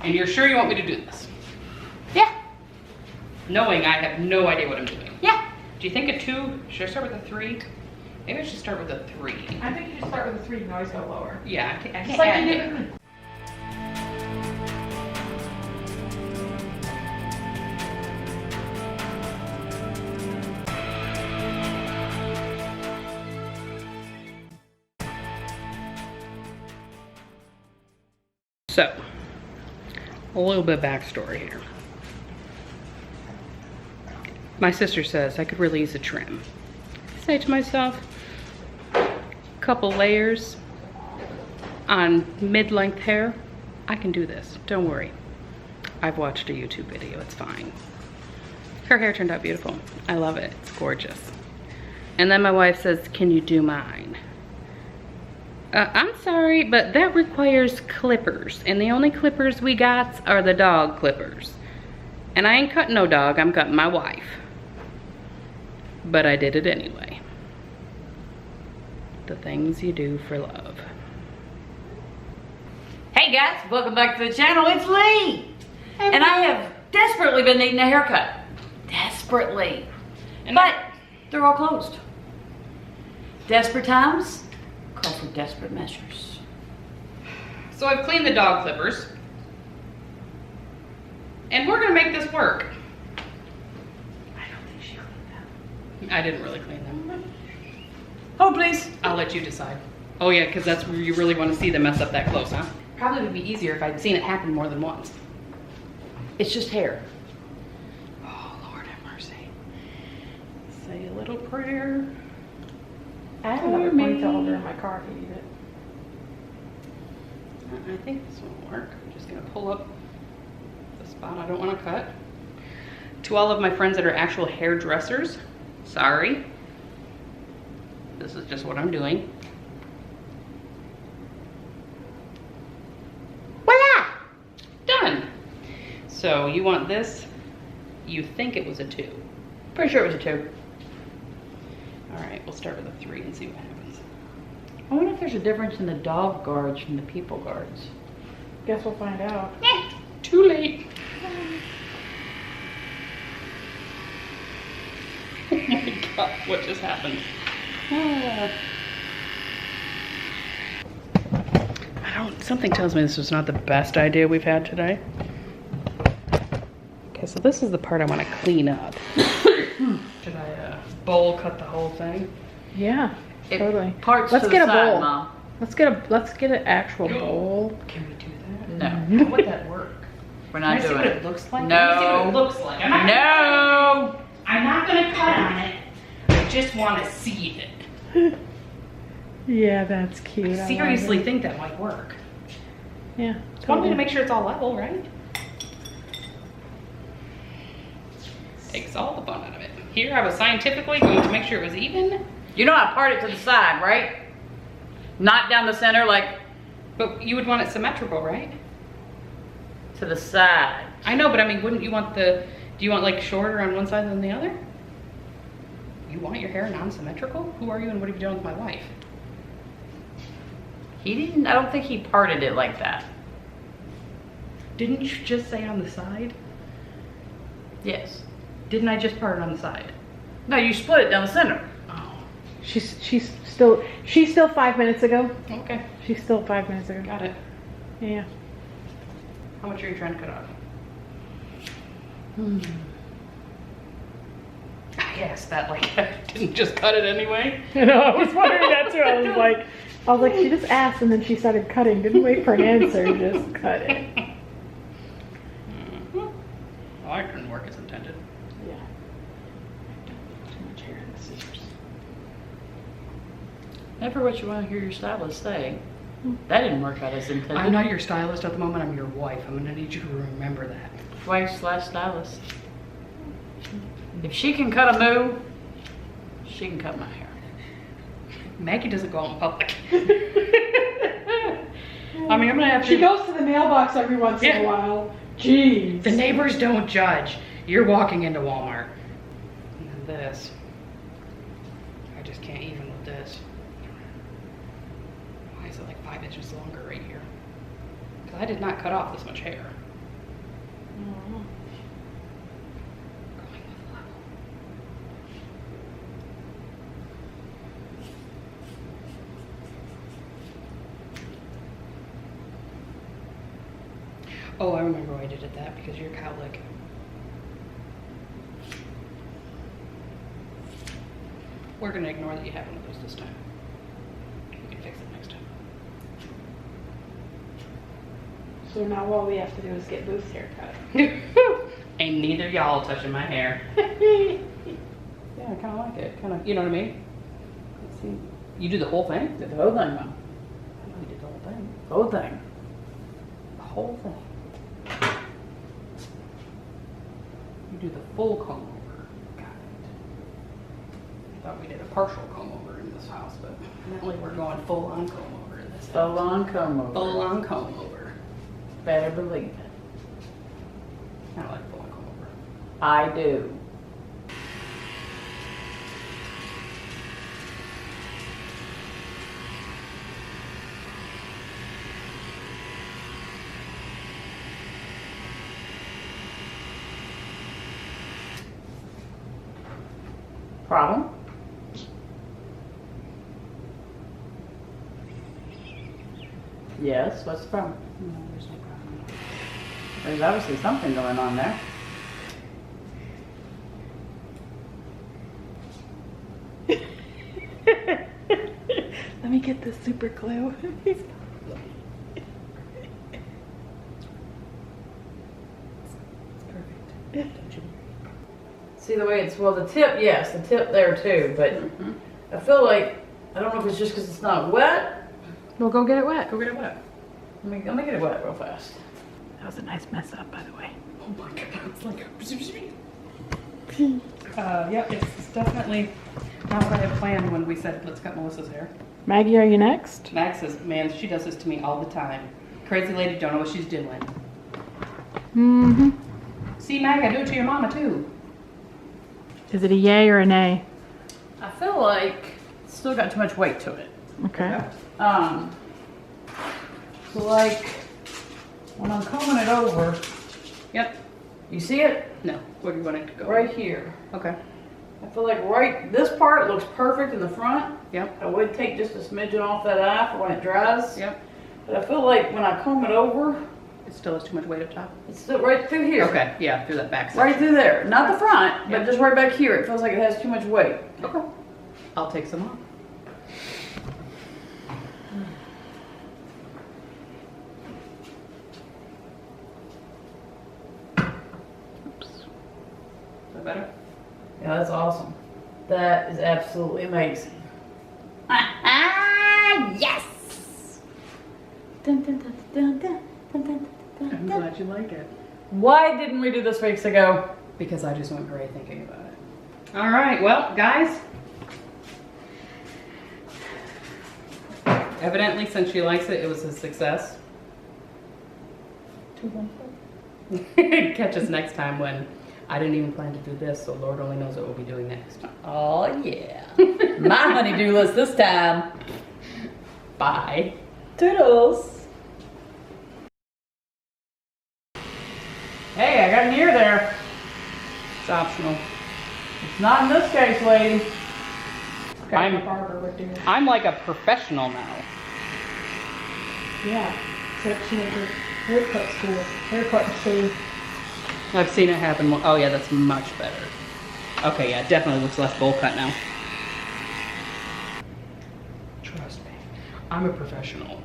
And you're sure you want me to do this? Yeah. Knowing I have no idea what I'm doing. Yeah. Do you think a 2? Should I start with a 3? Maybe I should start with a 3. I think you should start with a 3. You can always go lower. Yeah, I can't Just like add you it. did. So, a little bit of backstory here. My sister says I could really use a trim. I say to myself, couple layers on mid-length hair, I can do this, don't worry. I've watched a YouTube video, it's fine. Her hair turned out beautiful. I love it, it's gorgeous. And then my wife says, can you do mine? I'm sorry, but that requires clippers. And the only clippers we got are the dog clippers. And I ain't cutting no dog, I'm cutting my wife. But I did it anyway. The things you do for love. Hey guys, welcome back to the channel. It's Lee. And I have desperately been needing a haircut. Desperately. But they're all closed. Desperate times call for desperate measures. So I've cleaned the dog clippers. And we're gonna make this work. I don't think she cleaned them. I didn't really clean them. Oh, please. I'll let you decide. Oh yeah, because that's where you really want to see them mess up that close, huh? Probably would be easier if I'd seen it happen more than once. It's just hair. Oh, Lord have mercy. Say a little prayer. I have another ponytail holder in my car if you need it. I think this will work. I'm just gonna pull up the spot I don't want to cut. To all of my friends that are actual hairdressers, sorry. This is just what I'm doing. Voila! Done. So you want this, you think it was a 2. Pretty sure it was a 2. All right, we'll start with a 3 and see what happens. I wonder if there's a difference in the dog guards from the people guards. Guess we'll find out. Too late. Oh my God, what just happened? Something tells me this was not the best idea we've had today. Okay, so this is the part I want to clean up. Should I bowl cut the whole thing? Yeah, totally. Parts Let's to get the a side, bowl. Mom. Let's get an actual bowl. Can we do that? No, How would that work? we're Can not I see doing what it. it looks like? No. Let me see what it looks like. No. I'm not gonna cut on it. I just want to see it. Yeah, that's cute. I seriously think that might work. Yeah. It's one way to make sure it's all level, right? Takes all the fun out of it. Here I was scientifically going to make sure it was even. You know I part it to the side, right? Not down the center, like But you would want it symmetrical, right? to the side. I know, but I mean, wouldn't you want do you want like shorter on one side than the other? You want your hair non-symmetrical? Who are you and what are you doing with my wife? He didn't, I don't think he parted it like that. Didn't you just say on the side? Yes. Didn't I just part it on the side? No, you split it down the center. Oh, She's still 5 minutes ago. okay. She's still 5 minutes ago. Got it. Yeah. How much are you trying to cut off? I asked that like I didn't just cut it anyway. I know, I was wondering that too. I was like, she just asked and then she started cutting. Didn't wait for an answer, just cut it. Well, that couldn't work as intended. Yeah. Too much hair in the scissors. Never what you want to hear your stylist say. That didn't work out as intended. I'm not your stylist at the moment, I'm your wife. I'm gonna need you to remember that. Wife/stylist. If she can cut a moo, she can cut my hair. Maggie doesn't go out in public. I mean, I'm gonna have to. She goes to the mailbox every once in a while. Jeez. The neighbors don't judge. You're walking into Walmart. And then this. I just can't even with this. Why is it like 5 inches longer right here? Because I did not cut off this much hair. Oh, I remember why I did that, because you're cowlick. We're gonna ignore that you have one of those this time. We can fix it next time. So now all we have to do is get Boof's haircut. Ain't neither y'all touching my hair. Yeah, I kind of like it. Kind of, you know what I mean? Let's see. You do the whole thing? Did the whole thing, Mom. I know you did the whole thing. Whole thing. The whole thing. You do the full comb over. Got it. I thought we did a partial comb over in this house, but apparently we're going full on comb over in this house. Full on comb over. Full on comb over. Better believe it. I like full on comb over. I do. Problem? Yes, what's the problem? No, there's no problem. There's obviously something going on there. Let me get the super glue. Don't you? See the way it's, well, the tip, yes, the tip there too, but I feel like, I don't know if it's just because it's not wet. We'll go get it wet. Go get it wet. Let me get it wet real fast. That was a nice mess up, by the way. Oh my god, it's like yeah, it's definitely not what I had planned when we said let's cut Melissa's hair. Maggie, are you next? Max says, man, she does this to me all the time. Crazy lady, don't know what she's doing. Mm-hmm. See, Mag, I do it to your mama too. Is it a yay or a nay? I feel like it's still got too much weight to it. Okay. So like, when I'm combing it over, Yep. you see it? No, where do you want it to go? Right here. Okay. I feel like this part looks perfect in the front. Yep. I would take just a smidgen off that eye for when it dries. Yep. But I feel like when I comb it over, It still has too much weight up top. it's still right through here. Okay, yeah, through that back section. Right through there. Not the front, Yep. but just right back here. It feels like it has too much weight. Okay. I'll take some off. Oops. Is that better? Yeah, that's awesome. That is absolutely amazing. Yes! Dun, dun, dun, dun, dun, dun, dun, dun, I'm dun. glad you like it. Why didn't we do this weeks ago? Because I just went gray thinking about it. All right, well, guys. Evidently, since she likes it, it was a success. 214. Catch us next time when I didn't even plan to do this, so Lord only knows what we'll be doing next. Oh yeah. My honey-do list this time. Bye. Toodles. Hey, I got an ear there. It's optional. It's not in this case, lady. I'm- barber would do it. I'm like a professional now. Yeah. So she made her haircut school. Haircut and shave. I've seen it happen. Oh yeah, that's much better. Okay, yeah, it definitely looks less bowl cut now. Trust me, I'm a professional.